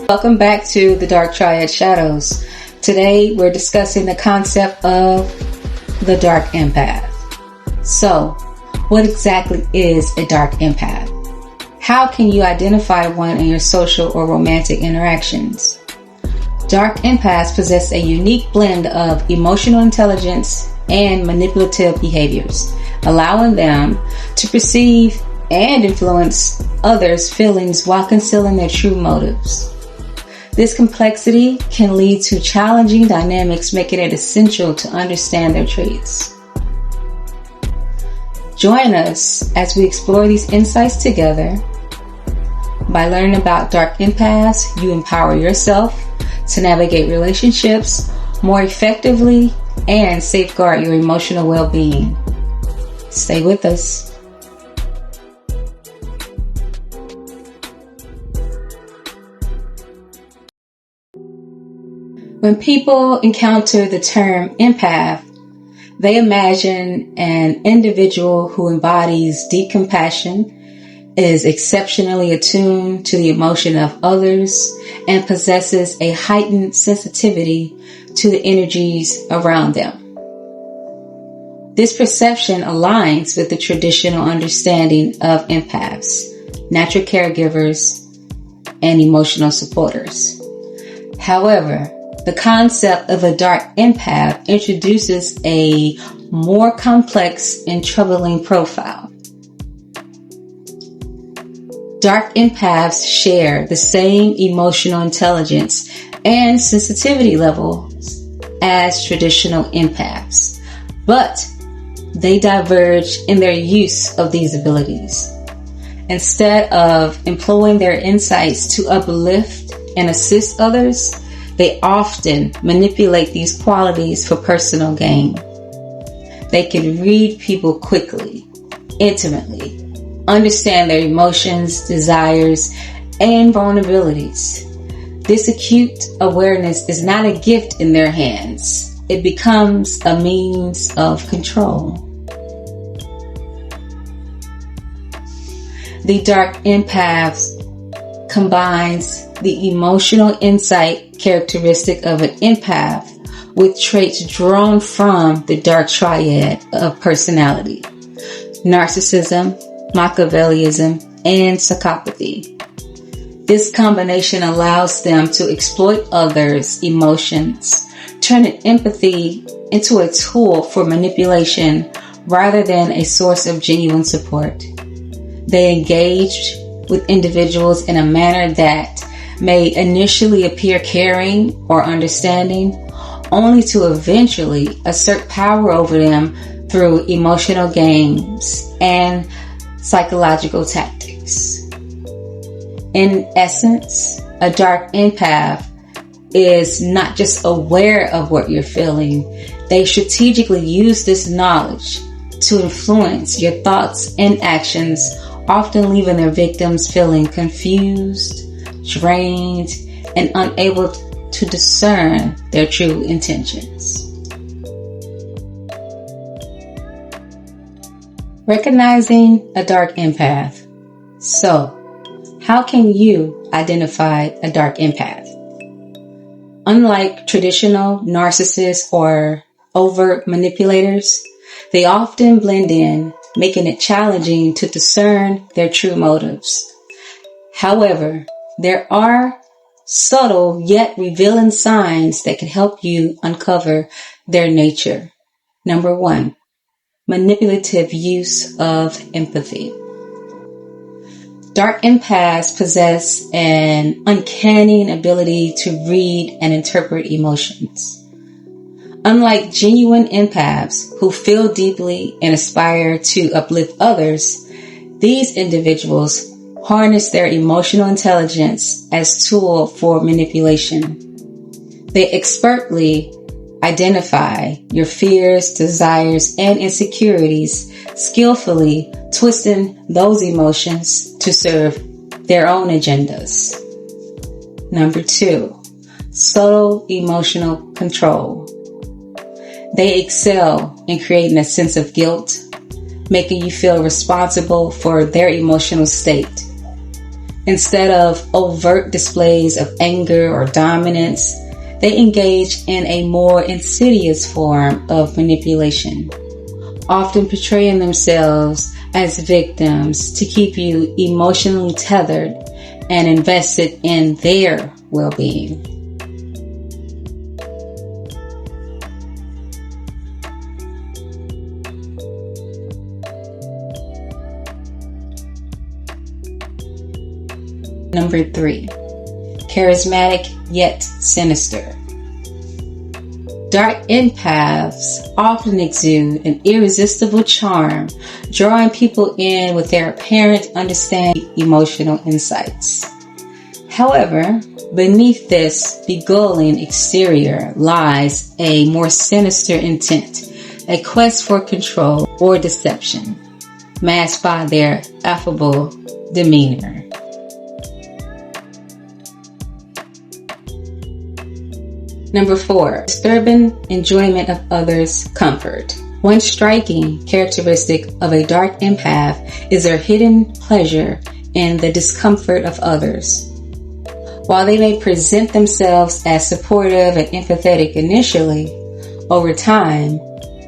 Welcome back to the Dark Triad Shadows. Today we're discussing the concept of the Dark Empath. So, what exactly is a Dark Empath? How can you identify one in your social or romantic interactions? Dark Empaths possess a unique blend of emotional intelligence and manipulative behaviors, allowing them to perceive and influence others' feelings while concealing their true motives. This complexity can lead to challenging dynamics, making it essential to understand their traits. Join us as we explore these insights together. By learning about Dark Empaths, you empower yourself to navigate relationships more effectively and safeguard your emotional well-being. Stay with us. When people encounter the term empath, they imagine an individual who embodies deep compassion, is exceptionally attuned to the emotion of others, and possesses a heightened sensitivity to the energies around them. This perception aligns with the traditional understanding of empaths, natural caregivers, and emotional supporters. However, the concept of a dark empath introduces a more complex and troubling profile. Dark empaths share the same emotional intelligence and sensitivity levels as traditional empaths, but they diverge in their use of these abilities. Instead of employing their insights to uplift and assist others, they often manipulate these qualities for personal gain. They can read people quickly, intimately, understand their emotions, desires, and vulnerabilities. This acute awareness is not a gift in their hands. It becomes a means of control. The Dark Empath combines the emotional insight characteristic of an empath with traits drawn from the Dark Triad of personality: narcissism, Machiavellism, and psychopathy. This combination allows them to exploit others' emotions, turning empathy into a tool for manipulation rather than a source of genuine support. They engage with individuals in a manner that may initially appear caring or understanding, only to eventually assert power over them through emotional games and psychological tactics. In essence, a dark empath is not just aware of what you're feeling. They strategically use this knowledge to influence your thoughts and actions, often leaving their victims feeling confused, drained, and unable to discern their true intentions. Recognizing a dark empath. So, how can you identify a dark empath? Unlike traditional narcissists or overt manipulators, they often blend in, making it challenging to discern their true motives. However, there are subtle yet revealing signs that can help you uncover their nature. Number 1, manipulative use of empathy. Dark empaths possess an uncanny ability to read and interpret emotions. Unlike genuine empaths who feel deeply and aspire to uplift others, these individuals harness their emotional intelligence as a tool for manipulation. They expertly identify your fears, desires, and insecurities, skillfully twisting those emotions to serve their own agendas. Number 2, subtle emotional control. They excel in creating a sense of guilt, making you feel responsible for their emotional state. Instead of overt displays of anger or dominance, they engage in a more insidious form of manipulation, often portraying themselves as victims to keep you emotionally tethered and invested in their well-being. Number 3, charismatic yet sinister. Dark empaths often exude an irresistible charm, drawing people in with their apparent understanding emotional insights. However, beneath this beguiling exterior lies a more sinister intent, a quest for control or deception, masked by their affable demeanor. Number 4, disturbing enjoyment of others' comfort. One striking characteristic of a dark empath is their hidden pleasure in the discomfort of others. While they may present themselves as supportive and empathetic initially, over time,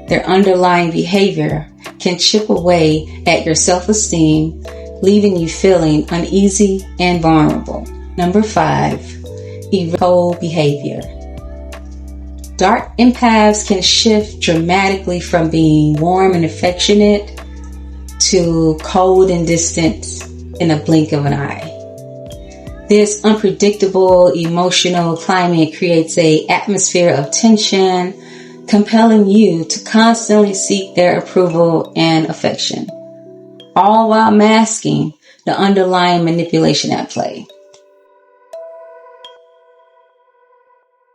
their underlying behavior can chip away at your self-esteem, leaving you feeling uneasy and vulnerable. Number 5, evil behavior. Dark empaths can shift dramatically from being warm and affectionate to cold and distant in a blink of an eye. This unpredictable emotional climate creates an atmosphere of tension, compelling you to constantly seek their approval and affection, all while masking the underlying manipulation at play.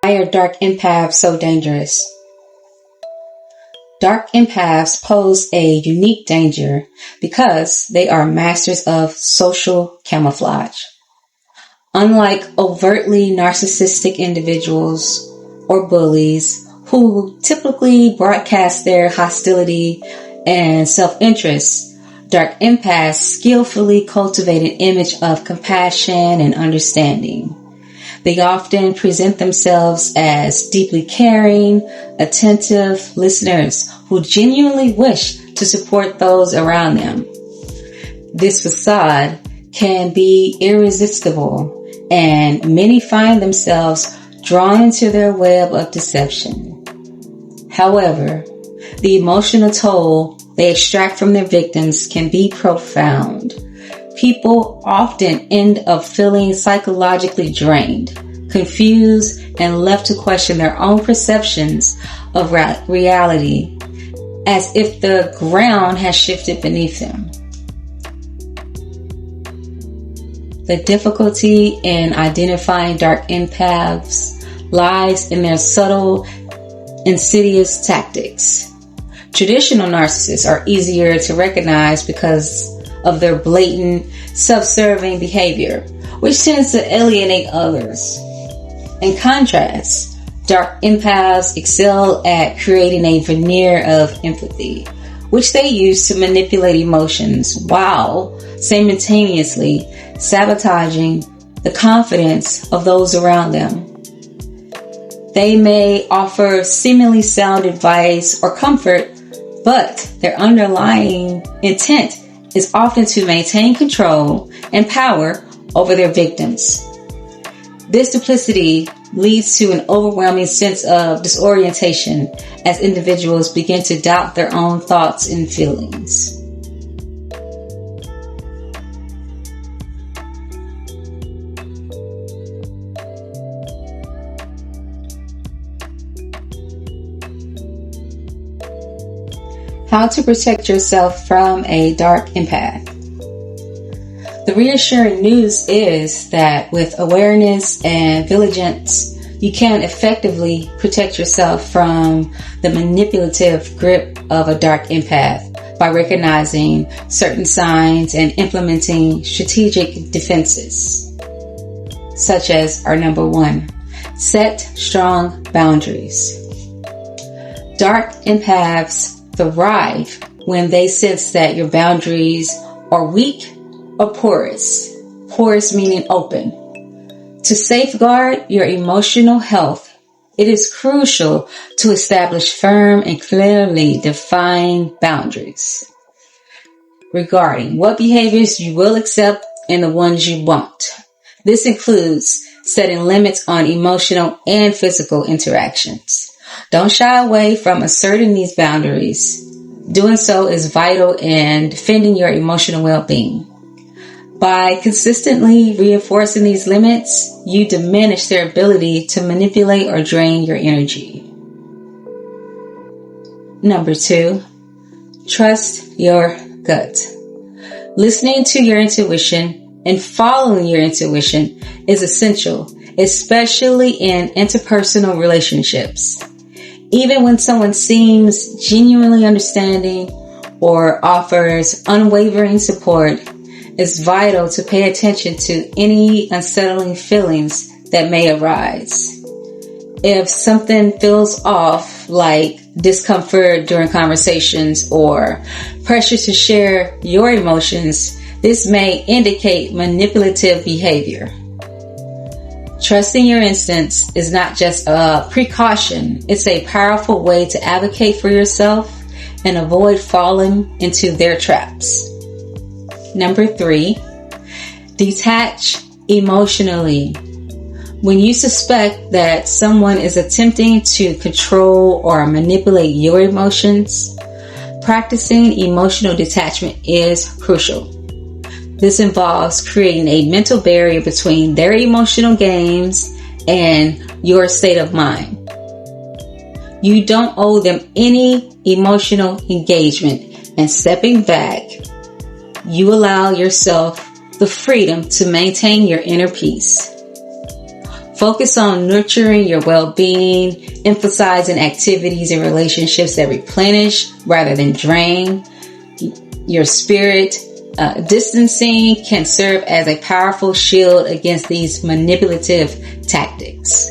Why are dark empaths so dangerous? Dark empaths pose a unique danger because they are masters of social camouflage. Unlike overtly narcissistic individuals or bullies who typically broadcast their hostility and self-interest, dark empaths skillfully cultivate an image of compassion and understanding. They often present themselves as deeply caring, attentive listeners who genuinely wish to support those around them. This facade can be irresistible, and many find themselves drawn into their web of deception. However, the emotional toll they extract from their victims can be profound. People often end up feeling psychologically drained, confused, and left to question their own perceptions of reality, as if the ground has shifted beneath them. The difficulty in identifying dark empaths lies in their subtle, insidious tactics. Traditional narcissists are easier to recognize because of their blatant, self-serving behavior, which tends to alienate others. In contrast, dark empaths excel at creating a veneer of empathy, which they use to manipulate emotions while simultaneously sabotaging the confidence of those around them. They may offer seemingly sound advice or comfort, but their underlying intent is often to maintain control and power over their victims. This duplicity leads to an overwhelming sense of disorientation as individuals begin to doubt their own thoughts and feelings. How to protect yourself from a dark empath. The reassuring news is that with awareness and vigilance, you can effectively protect yourself from the manipulative grip of a dark empath by recognizing certain signs and implementing strategic defenses, such as our number 1, set strong boundaries. Dark empaths thrive when they sense that your boundaries are weak or porous, porous meaning open. To safeguard your emotional health, it is crucial to establish firm and clearly defined boundaries regarding what behaviors you will accept and the ones you won't. This includes setting limits on emotional and physical interactions. Don't shy away from asserting these boundaries. Doing so is vital in defending your emotional well-being. By consistently reinforcing these limits, you diminish their ability to manipulate or drain your energy. Number 2, trust your gut. Listening to your intuition and following your intuition is essential, especially in interpersonal relationships. Even when someone seems genuinely understanding or offers unwavering support, it's vital to pay attention to any unsettling feelings that may arise. If something feels off, like discomfort during conversations or pressure to share your emotions, this may indicate manipulative behavior. Trusting your instincts is not just a precaution, it's a powerful way to advocate for yourself and avoid falling into their traps. Number 3, detach emotionally. When you suspect that someone is attempting to control or manipulate your emotions, practicing emotional detachment is crucial. This involves creating a mental barrier between their emotional games and your state of mind. You don't owe them any emotional engagement, and stepping back, you allow yourself the freedom to maintain your inner peace. Focus on nurturing your well-being, emphasizing activities and relationships that replenish rather than drain your spirit. Distancing can serve as a powerful shield against these manipulative tactics.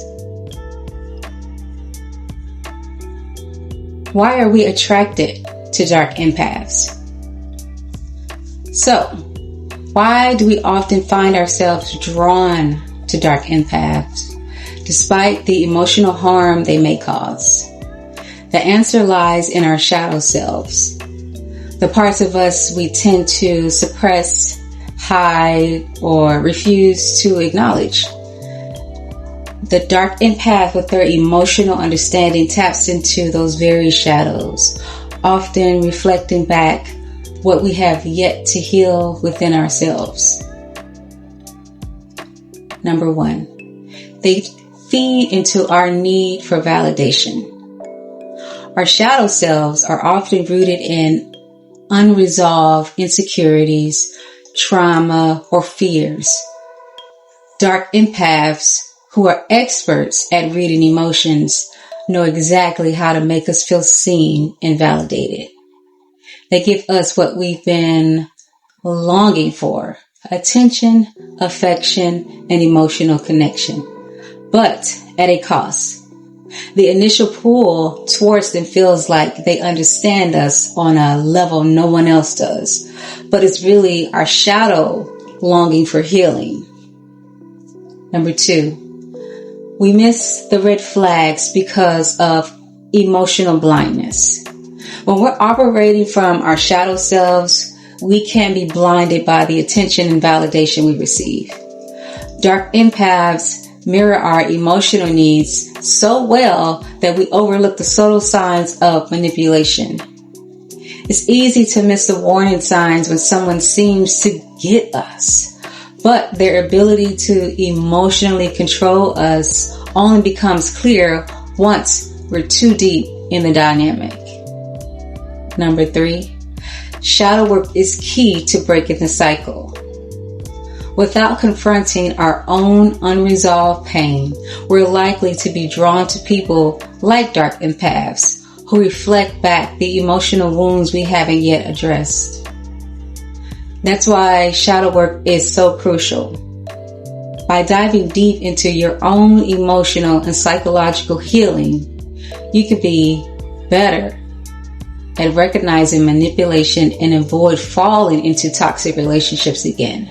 Why are we attracted to dark empaths? So, why do we often find ourselves drawn to dark empaths, despite the emotional harm they may cause? The answer lies in our shadow selves, the parts of us we tend to suppress, hide, or refuse to acknowledge. The dark empath, with their emotional understanding, taps into those very shadows, often reflecting back what we have yet to heal within ourselves. Number 1, they feed into our need for validation. Our shadow selves are often rooted in unresolved insecurities, trauma, or fears. Dark empaths, who are experts at reading emotions, know exactly how to make us feel seen and validated. They give us what we've been longing for: attention, affection, and emotional connection, but at a cost. The initial pull towards them feels like they understand us on a level no one else does, but it's really our shadow longing for healing. Number 2, we miss the red flags because of emotional blindness. When we're operating from our shadow selves, we can be blinded by the attention and validation we receive. Dark empaths mirror our emotional needs so well that we overlook the subtle signs of manipulation. It's easy to miss the warning signs when someone seems to get us, but their ability to emotionally control us only becomes clear once we're too deep in the dynamic. Number 3, shadow work is key to breaking the cycle. Without confronting our own unresolved pain, we're likely to be drawn to people like dark empaths who reflect back the emotional wounds we haven't yet addressed. That's why shadow work is so crucial. By diving deep into your own emotional and psychological healing, you can be better at recognizing manipulation and avoid falling into toxic relationships again.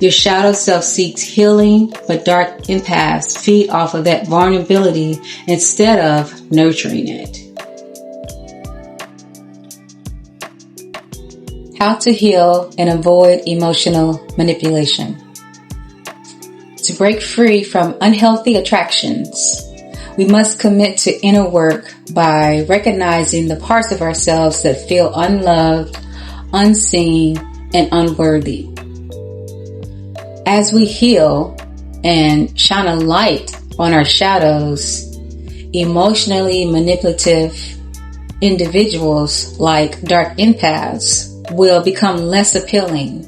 Your shadow self seeks healing, but dark empaths feed off of that vulnerability instead of nurturing it. How to heal and avoid emotional manipulation. To break free from unhealthy attractions, we must commit to inner work by recognizing the parts of ourselves that feel unloved, unseen, and unworthy. As we heal and shine a light on our shadows, emotionally manipulative individuals like dark empaths will become less appealing.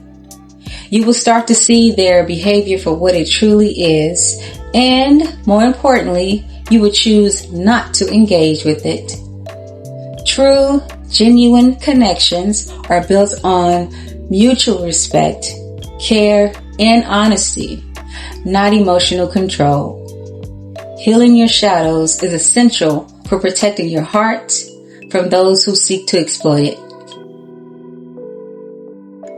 You will start to see their behavior for what it truly is, and more importantly, you will choose not to engage with it. True, genuine connections are built on mutual respect, care, and honesty, not emotional control. Healing your shadows is essential for protecting your heart from those who seek to exploit it.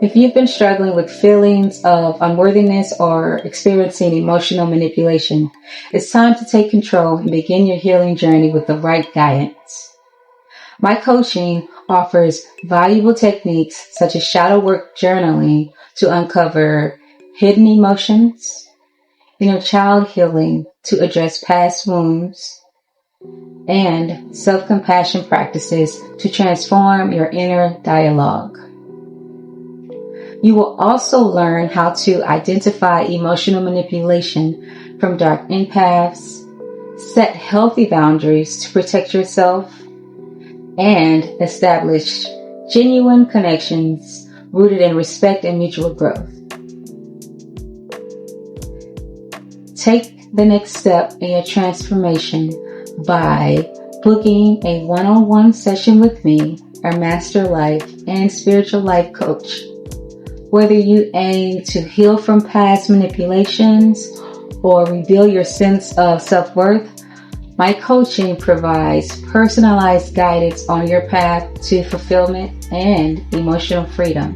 If you've been struggling with feelings of unworthiness or experiencing emotional manipulation, it's time to take control and begin your healing journey with the right guidance. My coaching offers valuable techniques such as shadow work journaling to uncover hidden emotions, inner child healing to address past wounds, and self-compassion practices to transform your inner dialogue. You will also learn how to identify emotional manipulation from dark empaths, set healthy boundaries to protect yourself, and establish genuine connections rooted in respect and mutual growth. Take the next step in your transformation by booking a one-on-one session with me, our master life and spiritual life coach. Whether you aim to heal from past manipulations or rebuild your sense of self-worth, my coaching provides personalized guidance on your path to fulfillment and emotional freedom.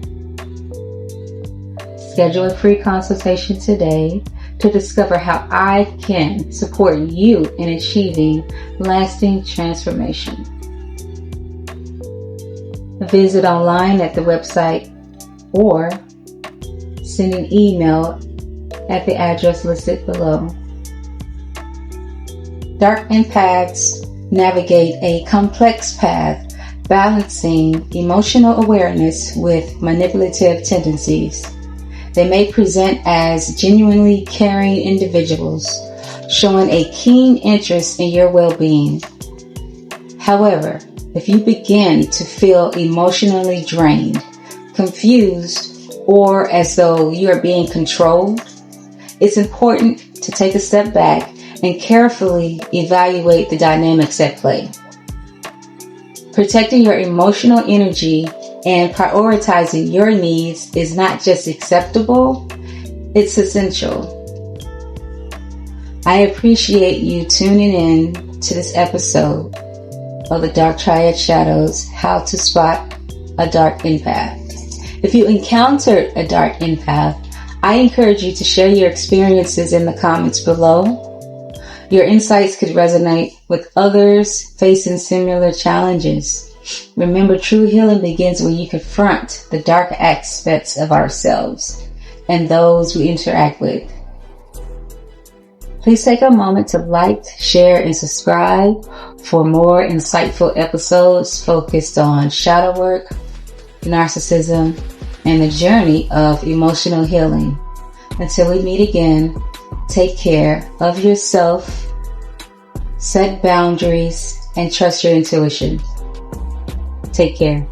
Schedule a free consultation today to discover how I can support you in achieving lasting transformation. Visit online at the website or send an email at the address listed below. Dark empaths navigate a complex path, balancing emotional awareness with manipulative tendencies. They may present as genuinely caring individuals, showing a keen interest in your well-being. However, if you begin to feel emotionally drained, confused, or as though you are being controlled, it's important to take a step back and carefully evaluate the dynamics at play. Protecting your emotional energy and prioritizing your needs is not just acceptable, it's essential. I appreciate you tuning in to this episode of the Dark Triad Shadows, How to Spot a Dark Empath. If you encountered a dark empath, I encourage you to share your experiences in the comments below. Your insights could resonate with others facing similar challenges. Remember, true healing begins when you confront the dark aspects of ourselves and those we interact with. Please take a moment to like, share, and subscribe for more insightful episodes focused on shadow work, narcissism, and the journey of emotional healing. Until we meet again, take care of yourself, set boundaries, and trust your intuition. Take care.